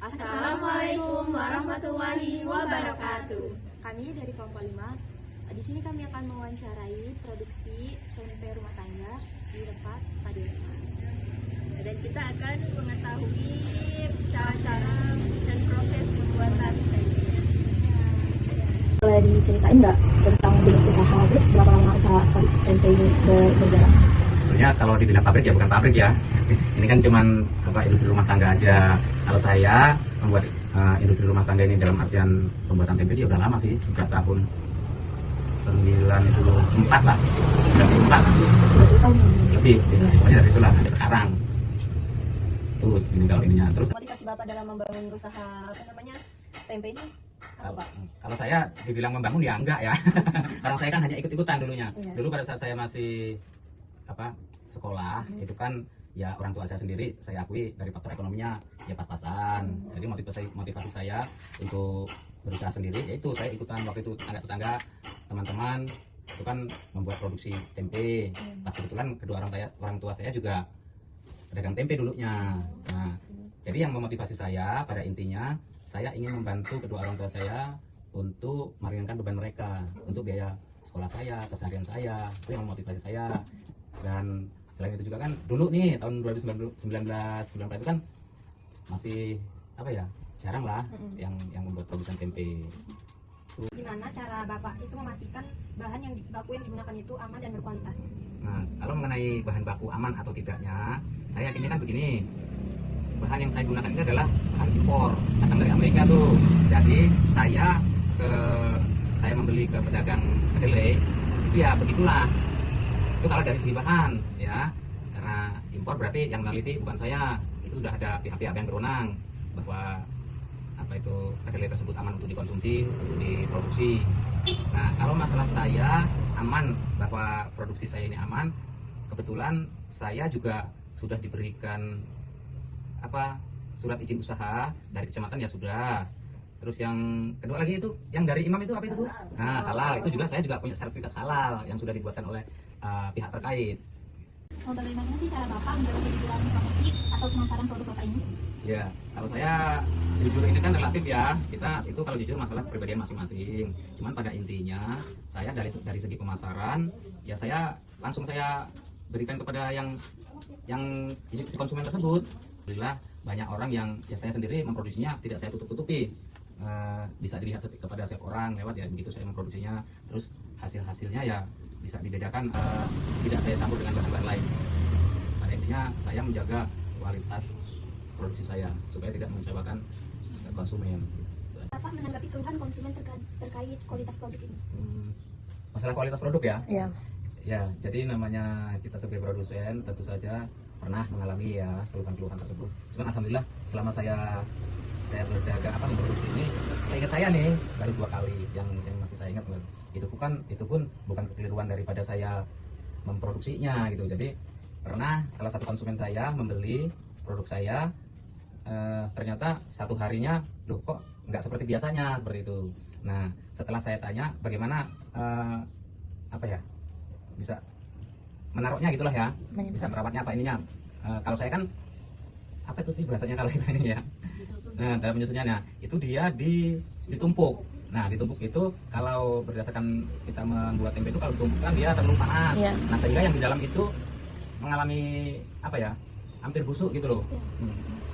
Assalamualaikum warahmatullahi wabarakatuh. Kami dari kelompok 5. Di sini kami akan mewawancarai produksi tempe rumah tangga di tempat Pak Dirman. Dan kita akan mengetahui cara-cara dan proses pembuatan tempe. Boleh diceritain nggak tentang jenis usaha, terus berapa lama usaha tempe ini berjalan? Sebenarnya kalau dibilang pabrik ya bukan pabrik ya. Ini kan cuman industri rumah tangga aja. Kalau saya membuat industri rumah tangga ini dalam artian pembuatan tempe dia udah lama sih, sejak tahun 94 lah. 94 lebih. Pokoknya dari itulah sampai sekarang. Tuh ini kalau ininya terus. Motivasi Bapak dalam membangun usaha tempe ini? Kalau saya dibilang membangun ya enggak ya. Karena saya kan hanya ikut-ikutan dulunya. Dulu pada saat saya masih sekolah itu kan ya orang tua saya sendiri, saya akui dari faktor ekonominya ya pas-pasan. Jadi motivasi saya untuk berusaha sendiri yaitu saya ikutan waktu itu tetangga teman-teman itu kan membuat produksi tempe. Pas kebetulan kedua orang tua saya juga pedagang tempe dulunya. Nah, jadi yang memotivasi saya pada intinya saya ingin membantu kedua orang tua saya untuk meringankan beban mereka untuk biaya sekolah saya, keseharian saya. Itu yang memotivasi saya. Dan selain itu juga kan dulu nih tahun 2019 itu kan masih jarang lah yang membuat produsen tempe. Gimana cara Bapak itu memastikan bahan baku yang digunakan itu aman dan berkualitas? Nah, kalau mengenai bahan baku aman atau tidaknya, saya yakinnya kan begini. Bahan yang saya gunakan ini adalah bahan impor, datang dari Amerika tuh. Jadi saya membeli ke pedagang kedelai, itu ya begitulah. Itu kalau dari segi bahan ya, karena impor berarti yang meneliti bukan saya, itu sudah ada pihak-pihak yang berwenang bahwa kedelai tersebut aman untuk dikonsumsi, untuk diproduksi. Nah, kalau masalah saya aman, bahwa produksi saya ini aman, kebetulan saya juga sudah diberikan surat izin usaha dari kecamatan ya sudah. Terus yang kedua lagi itu yang dari imam itu apa itu Bu? Nah, halal itu juga saya juga punya sertifikat halal yang sudah dibuatkan oleh pihak terkait. Bagaimana sih cara Bapak menjaga kejujuran informasi atau pemasaran produk Bapak ini? Ya, kalau saya jujur ini kan relatif ya. Kita itu kalau jujur masalah kepribadian masing-masing. Cuman pada intinya saya dari segi pemasaran ya saya langsung saya berikan kepada yang si konsumen tersebut. Alhamdulillah banyak orang yang ya saya sendiri memproduksinya tidak saya tutup-tutupi. Bisa dilihat kepada setiap orang lewat ya begitu saya memproduksinya. Terus hasilnya ya bisa dibedakan, tidak saya campur dengan bahan-bahan lain. Pada intinya saya menjaga kualitas produksi saya supaya tidak mengecewakan konsumen. Apa menanggapi keluhan konsumen terkait kualitas produk ini? Masalah kualitas produk ya? Iya. Ya, jadi namanya kita sebagai produsen tentu saja pernah mengalami ya keluhan-keluhan tersebut. Cuman alhamdulillah selama saya berdagang memproduksi ini, saya nih baru 2 kali yang masih saya ingat. Itu pun bukan kekeliruan daripada saya memproduksinya gitu. Jadi pernah salah satu konsumen saya membeli produk saya, ternyata satu harinya loh kok nggak seperti biasanya seperti itu. Nah, setelah saya tanya bagaimana bisa menaruhnya gitulah ya, bisa merawatnya kalau saya kan itu sih bahasanya kalau kita ini ya. Nah, dalam menyusunnya itu dia ditumpuk. Nah, ditumpuk itu kalau berdasarkan kita membuat tempe itu kalau ditumpukkan dia terlalu panas. Nah, sehingga yang di dalam itu mengalami hampir busuk gitu loh.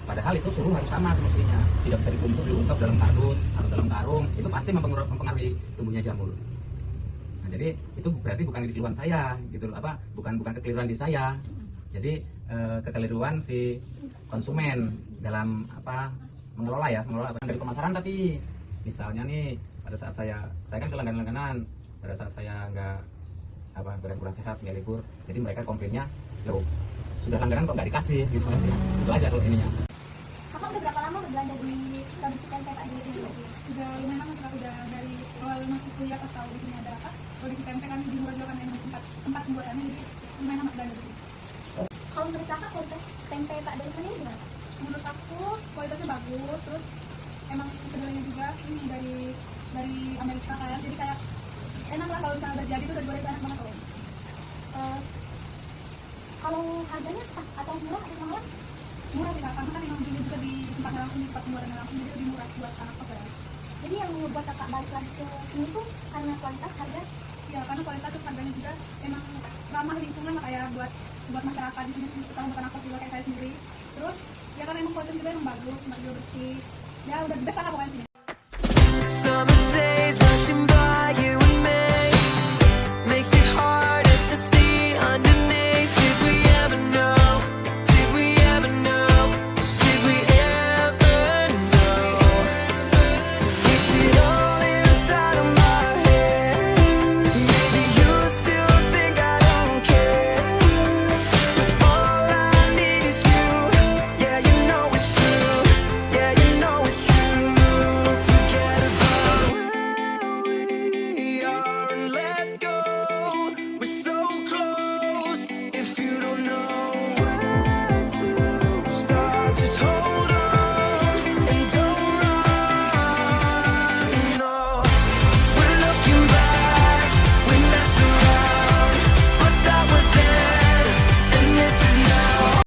Padahal itu suhu harus sama semestinya, tidak bisa ditumpuk diungkap dalam kardus atau dalam karung, itu pasti mempengaruhi tumbuhnya jamur. Nah, jadi itu berarti bukan kekeliruan saya gitu loh, bukan kekeliruan di saya. Jadi kekeliruan si konsumen dalam mengelola dari pemasaran. Tapi misalnya nih pada saat saya kan langganan, pada saat saya kurang sehat nggak libur, jadi mereka komplainnya loh sudah langganan kok nggak dikasih gitu aja. Itu aja kalau ininya. Apa udah berapa lama bergelanda di produksi tempe Pak Dirman ini? Udah lumayan lama, udah dari awal masih kuliah pas tahu di sini ada produksi tempe, kan di Murjo kan yang tempat pembuatannya, jadi lumayan lama bergelanda di sini. Kalau menurut Kakak kualitas tempe Pak Dirman ini gimana? Menurut aku kualitasnya bagus, terus emang kedelainya juga ini dari Amerika kan, jadi kayak enak lah kalau misalnya udah jadi itu udah 2 ribu, enak banget loh. Kalau harganya pas atau murah atau mahal? murah sih kak, karena kan emang belinya juga di tempatnya langsung, di tempat pembuatannya langsung, jadi lebih murah buat anak kos ya. Jadi yang membuat kakak balik lagi ke sini tuh karena kualitas harga. Ya karena kualitas terus harganya juga emang ramah lingkungan lah, kayak buat masyarakat di sini, kita buat anak kos juga kayak saya sendiri. Terus ya karena emang kualitas juga emang bagus, tempat juga bersih, ya udah best lah pokoknya sini. Summer day